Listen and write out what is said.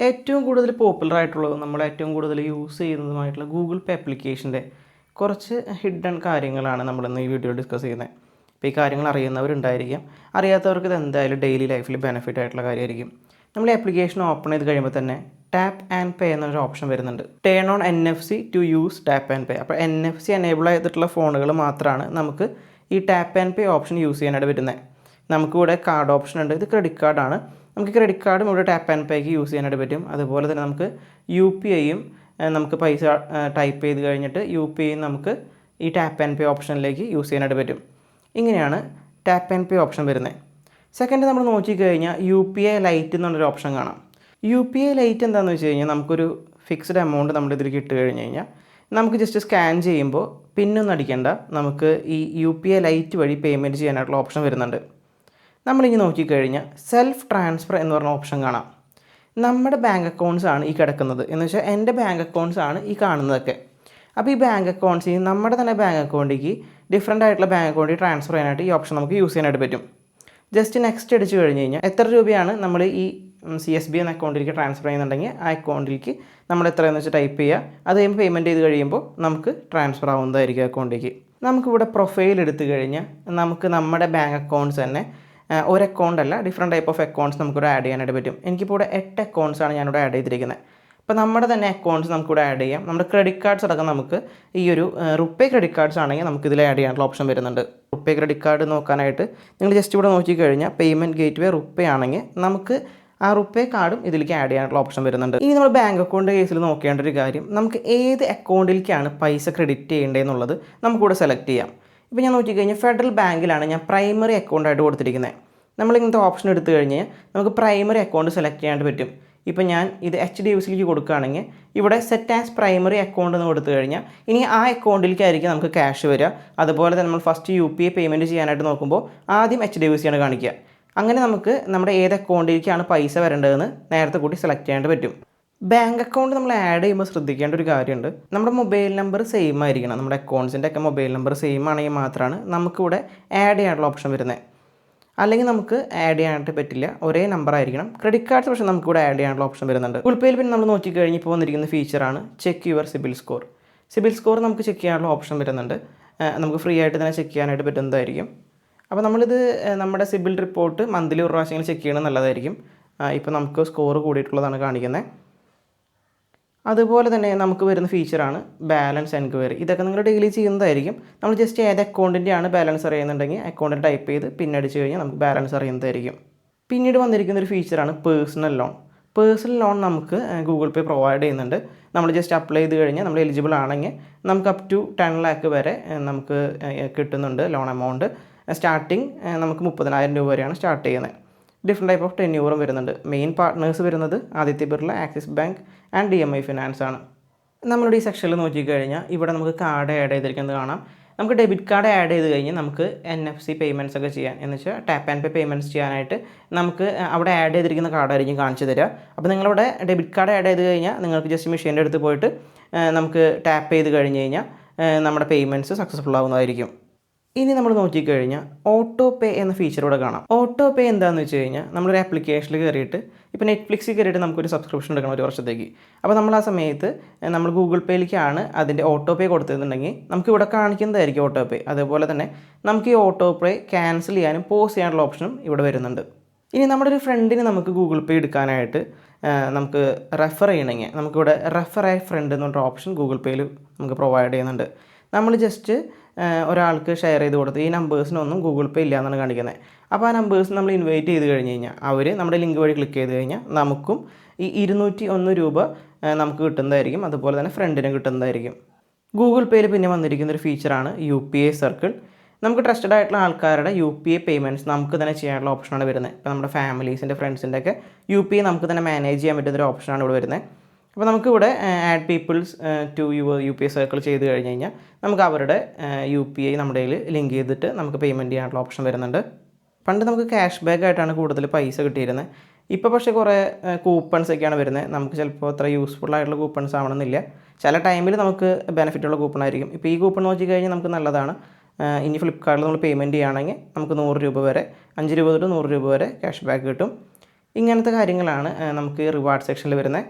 ഏറ്റവും കൂടുതൽ പോപ്പുലർ ആയിട്ടുള്ളതും നമ്മൾ ഏറ്റവും കൂടുതൽ യൂസ് ചെയ്യുന്നതുമായിട്ടുള്ള ഗൂഗിൾ പേ ആപ്ലിക്കേഷൻ്റെ കുറച്ച് ഹിഡൻ കാര്യങ്ങളാണ് നമ്മളിന്ന് ഈ വീഡിയോ ഡിസ്കസ് ചെയ്യുന്നത്. അപ്പോൾ ഈ കാര്യങ്ങൾ അറിയുന്നവരുണ്ടായിരിക്കാം, അറിയാത്തവർക്ക് ഇത് എന്തായാലും ഡെയിലി ലൈഫിൽ ബെനിഫിറ്റ് ആയിട്ടുള്ള കാര്യമായിരിക്കും. നമ്മൾ ഈ ആപ്ലിക്കേഷൻ ഓപ്പൺ ചെയ്ത് കഴിയുമ്പോൾ തന്നെ ടാപ്പ് ആൻഡ് പേ എന്നൊരു ഓപ്ഷൻ വരുന്നുണ്ട്. Turn on NFC to use tap and pay. അപ്പോൾ NFC എനേബിൾ ചെയ്തിട്ടുള്ള ഫോണുകൾ മാത്രമാണ് നമുക്ക് ഈ tap and pay option use ചെയ്യാനായിട്ട് വരുന്നത്. നമുക്കിവിടെ കാർഡ് ഓപ്ഷൻ ഉണ്ട്. ഇത് ക്രെഡിറ്റ് കാർഡാണ്. നമുക്ക് ക്രെഡിറ്റ് കാർഡും ഇവിടെ ടാപ്പ് ആൻഡ് പേക്ക് യൂസ് ചെയ്യാനായിട്ട് പറ്റും. അതുപോലെ തന്നെ നമുക്ക് UPIയും നമുക്ക് പൈസ ടൈപ്പ് ചെയ്ത് കഴിഞ്ഞിട്ട് UPIയും നമുക്ക് ഈ ടാപ്പ് ആൻഡ് പേ ഓപ്ഷനിലേക്ക് യൂസ് ചെയ്യാനായിട്ട് പറ്റും. ഇങ്ങനെയാണ് ടാപ്പ് ആൻഡ് പേ ഓപ്ഷൻ വരുന്നത്. സെക്കൻഡ് നമ്മൾ നോക്കിക്കഴിഞ്ഞാൽ UPI ലൈറ്റ് എന്നുള്ളൊരു ഓപ്ഷൻ കാണാം. UPI ലൈറ്റ് എന്താണെന്ന് വെച്ച് കഴിഞ്ഞാൽ നമുക്കൊരു ഫിക്സ്ഡ് എമൗണ്ട് നമ്മുടെ ഇതിലേക്ക് ഇട്ട് കഴിഞ്ഞ് കഴിഞ്ഞാൽ നമുക്ക് ജസ്റ്റ് സ്കാൻ ചെയ്യുമ്പോൾ പിന്നൊന്നും അടിക്കേണ്ട, നമുക്ക് ഈ UPI ലൈറ്റ് വഴി പേയ്മെൻറ്റ് ചെയ്യാനായിട്ടുള്ള ഓപ്ഷൻ വരുന്നുണ്ട്. നമ്മളിങ്ങനെ നോക്കിക്കഴിഞ്ഞാൽ സെൽഫ് ട്രാൻസ്ഫർ എന്ന് പറഞ്ഞ ഓപ്ഷൻ കാണാം. നമ്മുടെ ബാങ്ക് അക്കൗണ്ട്സ് ആണ് ഈ കിടക്കുന്നത്, എന്ന് വെച്ചാൽ എൻ്റെ ബാങ്ക് അക്കൗണ്ട്സ് ആണ് ഈ കാണുന്നതൊക്കെ. അപ്പോൾ ഈ ബാങ്ക് അക്കൗണ്ട്സ് നമ്മുടെ തന്നെ ബാങ്ക് അക്കൗണ്ടിലേക്ക് ഡിഫറൻ്റ് ആയിട്ടുള്ള ബാങ്ക് അക്കൗണ്ടിൽ ട്രാൻസ്ഫർ ചെയ്യാനായിട്ട് ഈ ഓപ്ഷൻ നമുക്ക് യൂസ് ചെയ്യാനായിട്ട് പറ്റും. ജസ്റ്റ് നെക്സ്റ്റ് അടിച്ച് കഴിഞ്ഞ് കഴിഞ്ഞാൽ എത്ര രൂപയാണ് നമ്മൾ ഈ CSB എന്ന അക്കൗണ്ടിലേക്ക് ട്രാൻസ്ഫർ ചെയ്യുന്നുണ്ടെങ്കിൽ ആ അക്കൗണ്ടിലേക്ക് നമ്മൾ എത്രയെന്ന് വെച്ചാൽ ടൈപ്പ് ചെയ്യുക. അത് കഴിയുമ്പോൾ പേയ്മെൻറ്റ് ചെയ്ത് കഴിയുമ്പോൾ നമുക്ക് ട്രാൻസ്ഫർ ആവുന്നതായിരിക്കും അക്കൗണ്ടിലേക്ക്. നമുക്കിവിടെ പ്രൊഫൈൽ എടുത്തു കഴിഞ്ഞാൽ നമുക്ക് നമ്മുടെ ബാങ്ക് അക്കൗണ്ട്സ് തന്നെ ഒരു അക്കൗണ്ട് അല്ല, ഡിഫറെൻറ്റ് ടൈപ്പ് ഓഫ് അക്കൗണ്ട്സ് നമുക്കിവിടെ ആഡ് ചെയ്യാനായിട്ട് പറ്റും. എനിക്കിപ്പോൾ ഇവിടെ 8 അക്കൗണ്ട്സാണ് ഞാനിവിടെ ആഡ് ചെയ്തിരിക്കുന്നത്. അപ്പോൾ നമ്മുടെ തന്നെ അക്കൗണ്ട്സ് നമുക്കിവിടെ ആഡ് ചെയ്യാം. നമ്മുടെ ക്രെഡിറ്റ് കാർഡ്സ് അടക്കം നമുക്ക് ഈ ഒരു റുപ്പേ ക്രെഡിറ്റ് കാർഡ്സ് ആണെങ്കിൽ നമുക്കിതിൽ ആഡ് ചെയ്യാനുള്ള ഓപ്ഷൻ വരുന്നുണ്ട്. റുപ്പേ ക്രെഡിറ്റ് കാർഡ് നോക്കാനായിട്ട് നിങ്ങൾ ജസ്റ്റ് ഇവിടെ നോക്കിക്കഴിഞ്ഞാൽ പേയ്മെൻറ്റ് ഗേറ്റ്വേ റുപ്പേ ആണെങ്കിൽ നമുക്ക് ആ റുപ്പേ കാർഡും ഇതിലേക്ക് ആഡ് ചെയ്യാനുള്ള ഓപ്ഷൻ വരുന്നുണ്ട്. ഇനി നമ്മൾ ബാങ്ക് അക്കൗണ്ട് കേസിൽ നോക്കേണ്ട ഒരു കാര്യം, നമുക്ക് ഏത് അക്കൗണ്ടിലേക്കാണ് പൈസ ക്രെഡിറ്റ് ചെയ്യേണ്ടതെന്നുള്ളത് നമുക്കിവിടെ സെലക്ട് ചെയ്യാം. ഇപ്പോൾ ഞാൻ നോക്കിക്കഴിഞ്ഞാൽ ഫെഡറൽ ബാങ്കിലാണ് ഞാൻ പ്രൈമറി അക്കൗണ്ടായിട്ട് കൊടുത്തിരിക്കുന്നത്. നമ്മളിങ്ങനത്തെ ഓപ്ഷൻ എടുത്തു കഴിഞ്ഞാൽ നമുക്ക് പ്രൈമറി അക്കൗണ്ട് സെലക്ട് ചെയ്യാനായിട്ട് പറ്റും. ഇപ്പോൾ ഞാൻ ഇത് HDFCയിലേക്ക് കൊടുക്കുകയാണെങ്കിൽ ഇവിടെ സെറ്റ് ആസ് പ്രൈമറി അക്കൗണ്ട് എന്ന് കൊടുത്തു കഴിഞ്ഞാൽ ഇനി ആ അക്കൗണ്ടിലേക്കായിരിക്കും നമുക്ക് ക്യാഷ് വരിക. അതുപോലെ തന്നെ നമ്മൾ ഫസ്റ്റ് UPI പേയ്മെൻറ്റ് ചെയ്യാനായിട്ട് നോക്കുമ്പോൾ ആദ്യം HDFCയാണ് കാണിക്കുക. അങ്ങനെ നമുക്ക് നമ്മുടെ ഏത് അക്കൗണ്ടിലേക്കാണ് പൈസ വരേണ്ടതെന്ന് നേരത്തെ കൂട്ടി സെലക്ട് ചെയ്യാനായിട്ട് പറ്റും. ബാങ്ക് അക്കൗണ്ട് നമ്മൾ ആഡ് ചെയ്യുമ്പോൾ ശ്രദ്ധിക്കേണ്ട ഒരു കാര്യമുണ്ട്, നമ്മുടെ മൊബൈൽ നമ്പർ സെയിം ആയിരിക്കണം. നമ്മുടെ അക്കൗണ്ട്സിൻ്റെ ഒക്കെ മൊബൈൽ നമ്പർ സെയിം ആണെങ്കിൽ മാത്രമാണ് നമുക്കിവിടെ ആഡ് ചെയ്യാനുള്ള ഓപ്ഷൻ വരുന്നത്. അല്ലെങ്കിൽ നമുക്ക് ആഡ് ചെയ്യാനായിട്ട് പറ്റില്ല, ഒരേ നമ്പർ ആയിരിക്കണം. ക്രെഡിറ്റ് കാർഡ്സ് പക്ഷേ നമുക്കിവിടെ ആഡ് ചെയ്യാനുള്ള ഓപ്ഷൻ വരുന്നുണ്ട്. ഗൂഗിൾ പേയിൽ പിന്നെ നമ്മൾ നോക്കിക്കഴിഞ്ഞ് ഇപ്പോൾ വന്നിരിക്കുന്ന ഫീച്ചറാണ് check your CIBIL score. CIBIL score നമുക്ക് ചെക്ക് ചെയ്യാനുള്ള ഓപ്ഷൻ വരുന്നുണ്ട്. നമുക്ക് ഫ്രീ ആയിട്ട് തന്നെ ചെക്ക് ചെയ്യാനായിട്ട് പറ്റുന്നതായിരിക്കും. അപ്പോൾ നമ്മളിത് നമ്മുടെ സിബിൽ റിപ്പോർട്ട് മന്ത്ലി ഒരു പ്രാവശ്യം ചെക്ക് ചെയ്യണം നല്ലതായിരിക്കും. ഇപ്പോൾ നമുക്ക് സ്കോർ കൂടിയിട്ടുള്ളതാണ് കാണിക്കുന്നത്. അതുപോലെ തന്നെ നമുക്ക് വരുന്ന ഫീച്ചറാണ് ബാലൻസ് എൻക്വയറി. ഇതൊക്കെ നിങ്ങൾ ഡെയിലി ചെയ്യുന്നതായിരിക്കും. നമ്മൾ ജസ്റ്റ് ഏത് അക്കൗണ്ടിൻ്റെയാണ് ബാലൻസ് അറിയുന്നുണ്ടെങ്കിൽ അക്കൗണ്ടിൽ ടൈപ്പ് ചെയ്ത് പിന്നടിച്ച് കഴിഞ്ഞാൽ നമുക്ക് ബാലൻസ് അറിയുന്നതായിരിക്കും. പിന്നീട് വന്നിരിക്കുന്ന ഒരു ഫീച്ചറാണ് പേഴ്സണൽ ലോൺ. പേഴ്സണൽ ലോൺ നമുക്ക് ഗൂഗിൾ പേ പ്രൊവൈഡ് ചെയ്യുന്നുണ്ട്. നമ്മൾ ജസ്റ്റ് അപ്ലൈ ചെയ്ത് കഴിഞ്ഞാൽ നമ്മൾ എലിജിബിൾ ആണെങ്കിൽ നമുക്ക് അപ് ടു 10 lakh വരെ നമുക്ക് കിട്ടുന്നുണ്ട് ലോൺ എമൗണ്ട്. സ്റ്റാർട്ടിങ് നമുക്ക് 30,000 രൂപ വരെയാണ് സ്റ്റാർട്ട് ചെയ്യുന്നത്. ഡിഫറെൻറ്റ് ടൈപ്പ് ഓഫ് ടെന്യൂറും വരുന്നുണ്ട്. മെയിൻ പാർട്ട്നേഴ്സ് വരുന്നത് Aditya Birla, axis bank and DMI finance ആണ്. നമ്മളുടെ ഈ സെക്ഷനിൽ നോക്കിക്കഴിഞ്ഞാൽ ഇവിടെ നമുക്ക് കാർഡ് ആഡ് ചെയ്തിരിക്കുന്നത് കാണാം. നമുക്ക് ഡെബിറ്റ് കാർഡ് ആഡ് ചെയ്ത് കഴിഞ്ഞാൽ നമുക്ക് NFC പേയ്മെൻറ്റ്സ് ഒക്കെ ചെയ്യാൻ, എന്ന് വെച്ചാൽ ടാപ്പ് ആൻഡ് പേ പേയ്മെൻറ്റ്സ് ചെയ്യാനായിട്ട് നമുക്ക് അവിടെ ആഡ് ചെയ്തിരിക്കുന്ന കാർഡായിരിക്കും കാണിച്ചു തരിക. അപ്പോൾ നിങ്ങളവിടെ ഡെബിറ്റ് കാർഡ് ആഡ് ചെയ്ത് കഴിഞ്ഞാൽ നിങ്ങൾക്ക് ജസ്റ്റ് മെഷീൻ്റെ അടുത്ത് പോയിട്ട് നമുക്ക് ടാപ്പ് ചെയ്ത് കഴിഞ്ഞ് കഴിഞ്ഞാൽ നമ്മുടെ പേയ്മെൻറ്റ്സ് സക്സസ്ഫുൾ ആവുന്നതായിരിക്കും. ഇനി നമ്മൾ നോക്കിക്കഴിഞ്ഞാൽ ഓട്ടോ പേ എന്ന ഫീച്ചർ ഇവിടെ കാണാം. ഓട്ടോ പേ എന്താണെന്ന് വെച്ച് കഴിഞ്ഞാൽ നമ്മളൊരു ആപ്ലിക്കേഷനിൽ കയറിയിട്ട് ഇപ്പോൾ നെറ്റ്ഫ്ലിക്സിൽ കയറിയിട്ട് നമുക്കൊരു സബ്സ്ക്രിപ്ഷൻ എടുക്കണം ഒരു വർഷത്തേക്ക്. അപ്പോൾ നമ്മൾ ആ സമയത്ത് നമ്മൾ ഗൂഗിൾ പേയിലേക്കാണ് അതിൻ്റെ ഓട്ടോ പേ കൊടുത്തിരുന്നുണ്ടെങ്കിൽ നമുക്ക് ഇവിടെ കാണിക്കുന്നതായിരിക്കും ഓട്ടോ പേ. അതുപോലെ തന്നെ നമുക്ക് ഈ ഓട്ടോ പേ ക്യാൻസൽ ചെയ്യാനും പോസ് ചെയ്യാനുള്ള ഓപ്ഷനും ഇവിടെ വരുന്നുണ്ട്. ഇനി നമ്മുടെ ഒരു ഫ്രണ്ടിന് നമുക്ക് ഗൂഗിൾ പേ എടുക്കാനായിട്ട് നമുക്ക് റെഫർ ചെയ്യണമെങ്കിൽ നമുക്കിവിടെ റെഫർ എ ഫ്രണ്ട് എന്ന് പറഞ്ഞ ഓപ്ഷൻ ഗൂഗിൾ പേയിൽ നമുക്ക് പ്രൊവൈഡ് ചെയ്യുന്നുണ്ട്. നമ്മൾ ജസ്റ്റ് ഒരാൾക്ക് ഷെയർ ചെയ്ത് കൊടുത്ത് ഈ നമ്പേഴ്സിനൊന്നും ഗൂഗിൾ പേ ഇല്ല എന്നാണ് കാണിക്കുന്നത്. അപ്പോൾ ആ നമ്പേഴ്സ് നമ്മൾ ഇൻവൈറ്റ് ചെയ്ത് കഴിഞ്ഞ് കഴിഞ്ഞാൽ അവർ നമ്മുടെ ലിങ്ക് വഴി ക്ലിക്ക് ചെയ്ത് കഴിഞ്ഞാൽ നമുക്കും ഈ 201 രൂപ നമുക്ക് കിട്ടുന്നതായിരിക്കും. അതുപോലെ തന്നെ ഫ്രണ്ടിനും കിട്ടുന്നതായിരിക്കും. ഗൂഗിൾ പേയിൽ പിന്നെ വന്നിരിക്കുന്നൊരു ഫീച്ചറാണ് UPI സർക്കിൾ. നമുക്ക് ട്രസ്റ്റഡ് ആയിട്ടുള്ള ആൾക്കാരുടെ UPI പേയ്മെൻറ്റ്സ് നമുക്ക് തന്നെ ചെയ്യാനുള്ള ഓപ്ഷനാണ് വരുന്നത്. ഇപ്പോൾ നമ്മുടെ ഫാമിലീസിൻ്റെ ഫ്രണ്ട്സിൻ്റെ ഒക്കെ UPI നമുക്ക് തന്നെ മാനേജ് ചെയ്യാൻ പറ്റുന്നൊരു ഓപ്ഷനാണ് ഇവിടെ വരുന്നത്. അപ്പോൾ നമുക്കിവിടെ add peoples to your UPI circle ചെയ്ത് കഴിഞ്ഞ് കഴിഞ്ഞാൽ നമുക്ക് അവരുടെ UPI നമ്മുടെ കയ്യിൽ ലിങ്ക് ചെയ്തിട്ട് നമുക്ക് പേയ്മെൻറ്റ് ചെയ്യാനുള്ള ഓപ്ഷൻ വരുന്നുണ്ട്. പണ്ട് നമുക്ക് ക്യാഷ് ബാക്ക് ആയിട്ടാണ് കൂടുതൽ പൈസ കിട്ടിയിരുന്നത്. ഇപ്പോൾ പക്ഷേ കുറേ കൂപ്പൺസ് ഒക്കെയാണ് വരുന്നത്. നമുക്ക് ചിലപ്പോൾ അത്ര യൂസ്ഫുൾ ആയിട്ടുള്ള കൂപ്പൺസ് ആവണമെന്നില്ല. ചില ടൈമിൽ നമുക്ക് ബെനിഫിറ്റുള്ള കൂപ്പൺ ആയിരിക്കും. ഇപ്പോൾ ഈ കൂപ്പൺ നോക്കി കഴിഞ്ഞാൽ നമുക്ക് നല്ലതാണ്. ഇനി ഫ്ലിപ്കാർട്ടിൽ നമ്മൾ പേയ്മെൻറ്റ് ചെയ്യുകയാണെങ്കിൽ നമുക്ക് 100 രൂപ വരെ, 5 രൂപ തൊട്ട് 100 രൂപ വരെ ക്യാഷ് ബാക്ക് കിട്ടും. ഇങ്ങനത്തെ കാര്യങ്ങളാണ് നമുക്ക് റിവാർഡ് സെക്ഷനിൽ വരുന്നത്.